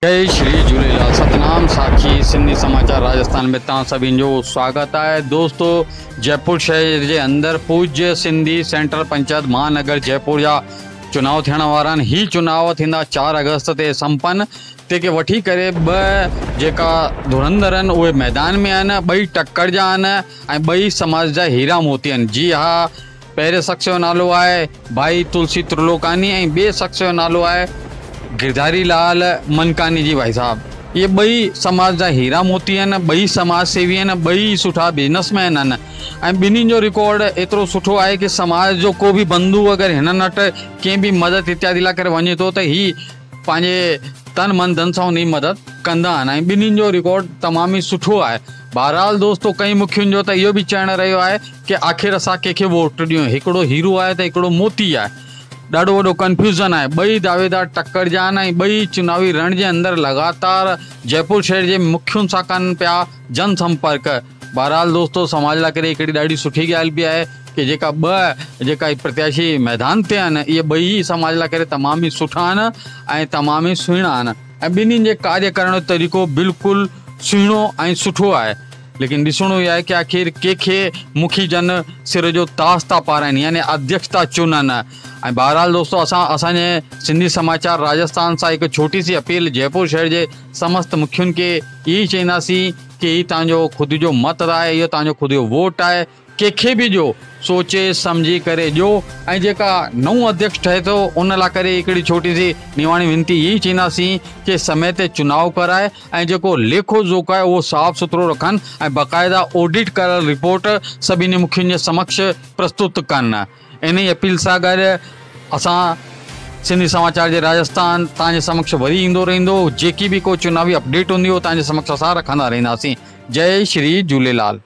जय श्री झूलेलाल। सतनाम साखी सिंधी समाचार राजस्थान में तव्हां सभिनि जो स्वागत है। दोस्तों, जयपुर शहर के अंदर पूज्य सिंधी सेंट्रल पंचायत महानगर जयपुर जा चुनाव थियण वारा आहिनि। ही चुनाव थींदा 4 अगस्त ते संपन्न तेके वठी करे ॿ जेका धुरंधर आहिनि उहे मैदान में आहिनि। ॿई टक्कर जा आहिनि ऐं ॿई समाज जा हीरा मोती आहिनि। जी हाँ, पहिरें शख्स जो नालो आहे भाई तुलसी त्रिलोकानी ऐं ॿिए शख्स जो नालो आहे गिरधारी लाल मनकानी जी। भाई साहब, ये ॿई समाज जा हीरा मोती आहिनि, ॿई समाज सेवी आहिनि, ॿई सुठा बिजनेसमैन आहिनि ऐं ॿिन्हिनि जो रिकॉर्ड एतिरो सुठो आहे कि समाज जो को बि बंधु अगरि हिननि वटि कंहिं बि मदद इत्यादि लाइ करे वञे थो त ही पंहिंजे तन मन धन सां उनजी मदद कंदा आहिनि ऐं ॿिन्हिनि जो रिकॉर्ड तमामु ई सुठो आहे। बहरहाल दोस्तों, कई मुखियुनि जो त इहो बि चवणु रहियो आहे कि आख़िर असां कंहिंखे वोट ॾियूं। हिकिड़ो हीरो आहे त हिकिड़ो मोती आहे। ॾाढो वॾो कन्फ्यूज़न आहे। ॿई दावेदार टक्कर जा आहिनि ऐं ॿई चुनावी रण जे अंदरि लगातार जयपुर शहर जे मुखियुनि सां कनि पिया जनसंपर्क। बहरहाल दोस्तों, समाज लाइ करे हिकिड़ी ॾाढी सुठी ॻाल्हि बि आहे कि जेका ॿ प्रत्याशी मैदान ते आहिनि इहे ॿई समाज लाइ करे तमामु ई सुठा आहिनि ऐं तमामु ई सुहिणा आहिनि ऐं ॿिन्हिनि जे कार्य करण जो तरीक़ो बिल्कुलु सुहिणो ऐं सुठो आहे। लेकिन ॾिसणो इहो आहे कि आख़िर कंहिंखे मुखी जन सिर जो ताज था पाराइनि, यानी अध्यक्ष था चुननि। ऐं बहरहाल दोस्तों, असांजे सिंधी समाचार राजस्थान सां हिकु छोटी सी अपील जयपुर शहर जे समस्त मुखियुनि खे इहा चईंदासीं कि हीउ तव्हांजो ख़ुदि जो मत आहे, इहो तव्हांजो ख़ुदि जो वोट आहे। कंहिंखे बि ॾियो, सोचे सम्झी करे ॾियो ऐं जेका नओं अध्यक्ष ठहे थो उन लाइ करे हिकिड़ी छोटी सी निवाणी विनती इहा ई चईंदासीं कि समय ते चुनाव कराए ऐं जेको लेखो जोखो आहे उहो साफ़ सुथरो रखनि ऐं बाक़ाइदा ऑडिट कयल रिपोर्ट सभिनी मुखियुनि जे समक्ष प्रस्तुत कनि। इन ई अपील सां गॾु असां सिंधी समाचार जे राजस्थान तव्हांजे समक्ष वरी ईंदो रहंदो। जेकी बि को चुनावी अपडेट हूंदी उहो तव्हांजे समक्ष असां रखंदा रहंदासीं। जय श्री झूलेलाल।